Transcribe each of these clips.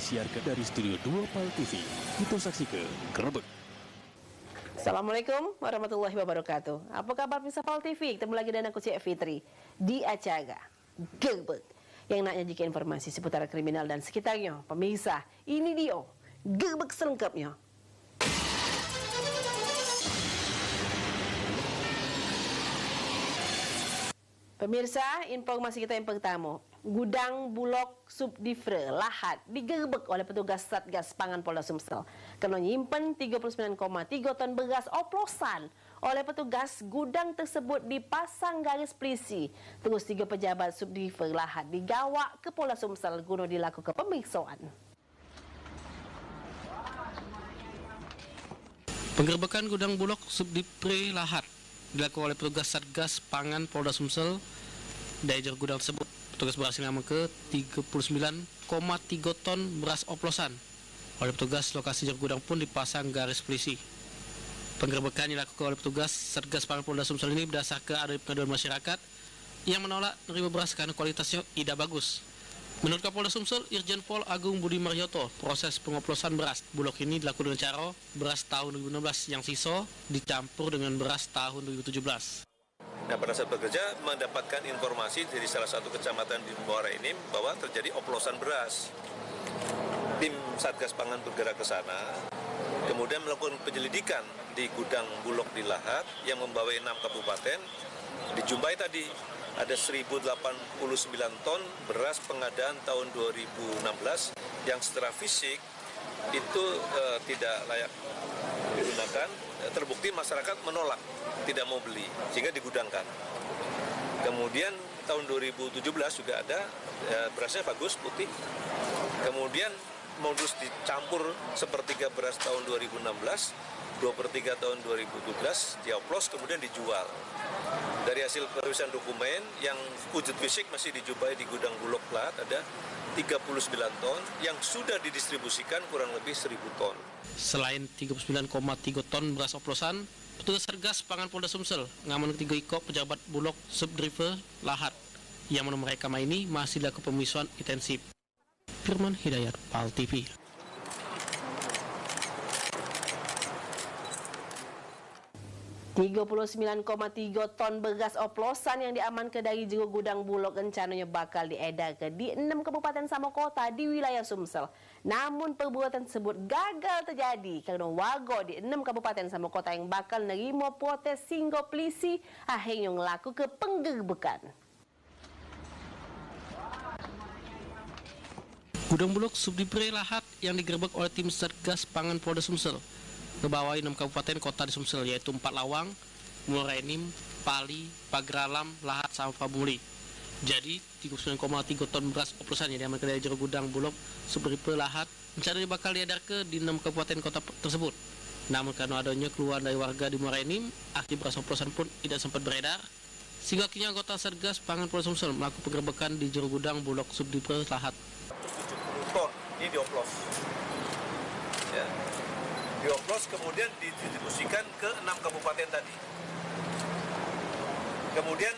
disiarkan dari Studio 2 PAL TV. Kita saksikan Gerbek. Assalamualaikum warahmatullahi wabarakatuh. Apa kabar pemirsa PAL TV? Ketemu lagi dengan aku Cik Fitri di acara Gerbek yang nak nyajikan informasi seputar kriminal dan sekitarnya. Pemirsa, ini dia Gerbek selengkapnya. Pemirsa, informasi kita yang pertama. Gudang Bulog Subdivre Lahad digerebek oleh petugas Satgas Pangan Polda Sumsel. Kena nyimpen 39,3 ton beras oplosan. Oleh petugas, gudang tersebut dipasang garis polisi. Terus 3 pejabat Subdivre Lahad digawak ke Polda Sumsel guna dilakukan pemeriksaan. Penggerebekan gudang Bulog Subdivre Lahad dilakukan oleh petugas Satgas Pangan Polda Sumsel. Dari jar gudang tersebut, petugas berhasil mengamankan 39,3 ton beras oplosan. Oleh petugas, lokasi jar gudang pun dipasang garis polisi. Penggerebekan dilakukan oleh petugas Satgas Pangan Polda Sumsel ini berdasarkan adanya pengaduan masyarakat yang menolak menerima beras karena kualitasnya tidak bagus. Menurut Kapolda Sumsel, Irjen Pol Agung Budi Marioto, proses pengoplosan beras Bulog ini dilakukan dengan cara beras tahun 2016 yang sisa dicampur dengan beras tahun 2017. Nah, pada saat bekerja mendapatkan informasi dari salah satu kecamatan di Muara ini bahwa terjadi oplosan beras. Tim Satgas Pangan bergerak ke sana, kemudian melakukan penyelidikan di gudang Bulog di Lahad yang membawa 6 kabupaten. Dijumpai tadi ada 1089 ton beras pengadaan tahun 2016 yang secara fisik itu tidak layak digunakan. Terbukti masyarakat menolak, tidak mau beli, sehingga digudangkan. Kemudian tahun 2017 juga ada, berasnya bagus, putih. Kemudian modus dicampur sepertiga beras tahun 2016, 2/3 tahun 2017, dioplos kemudian dijual. Dari hasil pemeriksaan dokumen yang wujud fisik masih dijumpai di gudang Bulog Lahad ada 39 ton yang sudah didistribusikan kurang lebih 1.000 ton. Selain 39,3 ton beras oplosan, petugas Satgas Pangan Polda Sumsel mengamankan 3 ekor pejabat Bulog Subdivre Lahad yang menurut mereka ini masih dilakukan pemeriksaan intensif. Firman Hidayat, PAL TV. $39,3 ton beras oplosan yang diamankan dari jero gudang Bulog rencananya bakal diedarkan di 6 kabupaten sama kota di wilayah Sumsel. Namun perbuatan tersebut gagal terjadi karena warga di 6 kabupaten sama kota yang bakal nerima protes sehingga polisi akhirnya melakukan penggerebekan. Gudang Bulog Subdivre Lahad yang digerebek oleh tim Satgas Pangan Polda Sumsel ngebawahi 6 kabupaten kota di Sumsel, yaitu 4 Lawang, Muara Enim, Pali, Pagralam, Lahad, sama Pabungli. Jadi 39,3 ton beras oplosan yang diamankan dari jero gudang Bulog Subdivre Lahad rencananya bakal diedarkan di 6 kabupaten kota tersebut. Namun karena adanya keluhan dari warga di Muara Enim, akhir beras oplosan pun tidak sempat beredar, sehingga akhirnya anggota Satgas Pangan Polda Sumsel melakukan penggerebekan di jero gudang Bulog Subdivre Lahad. 170 ton ini dioplos. Ya. Dioplos kemudian didistribusikan ke 6 kabupaten tadi. Kemudian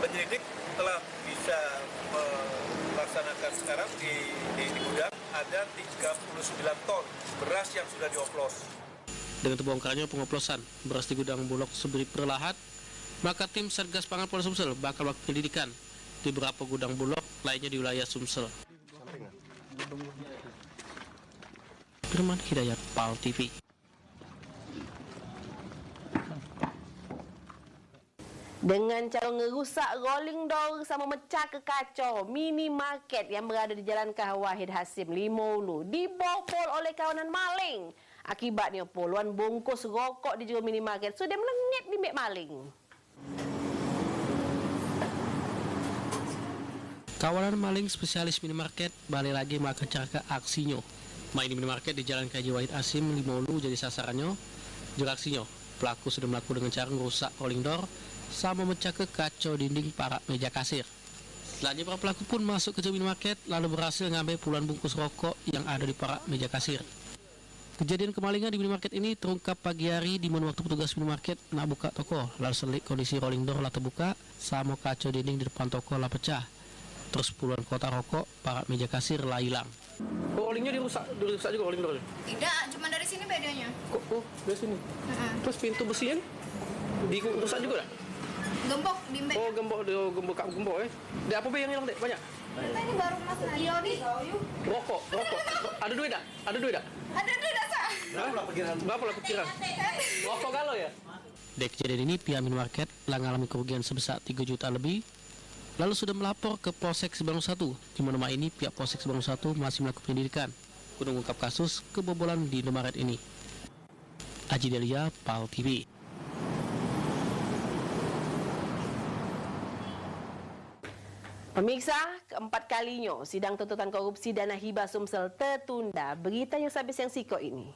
penyelidik telah bisa melaksanakan sekarang di gudang ada 39 ton beras yang sudah dioplos. Dengan terbongkarnya pengoplosan beras di gudang Bulog Subdivre Lahad, maka tim Satgas Pangan Polda Sumsel bakal melakukan penyelidikan di beberapa gudang Bulog lainnya di wilayah Sumsel. Firman Hidayat, PAL TV. Dengan cara ngerusak rolling door sama mecah ke kacau minimarket yang berada di Jalan Kah Wahid Hasim, Limolu dibobol oleh kawanan maling. Akibatnya puluhan bungkus rokok di jero minimarket sudah melengit di mek maling. Kawanan maling spesialis minimarket balik lagi melakukan cara aksinya. Main di minimarket di Jalan Kah Wahid Hasim, Limolu jadi sasarannya. Juga aksinya, pelaku sudah melakukan dengan cara merusak rolling door sama memecah ke kacau dinding para meja kasir. Selanjutnya para pelaku pun masuk ke minimarket lalu berhasil mengambil puluhan bungkus rokok yang ada di para meja kasir. Kejadian kemalingan di minimarket ini terungkap pagi hari di mana waktu petugas minimarket nak buka toko lalu selik kondisi rolling door lah terbuka sama kacau dinding di depan toko lah pecah. Terus puluhan kotak rokok, parak meja kasir lah hilang. Rollingnya dirusak juga rolling door. Tidak, cuma dari sini bedanya. Kok? Oh, dari sini. Terus pintu besinya dirusak juga tak? Gembok di mbak. Oh, gembok eh. Ada apa be yang hilang dek? Banyak. Kita ini baru mas Nadi. Rokok. Ada duit tak? Ada duit dasar. Berapa lah perkiraan? Rokok galau ya? Dari kejadian ini, pihak minimarket telah mengalami kerugian sebesar 3 juta lebih. Lalu sudah melapor ke Polsek Bandung 1. Di mana ini pihak Polsek Bandung 1 masih melakukan penyelidikan untuk mengungkap kasus kebobolan di Indomaret ini. Aji Delia, PAL TV. Pemirsa, keempat kalinya sidang tuntutan korupsi dana hibah Sumsel tertunda. Beritanya sampai siang siko ini.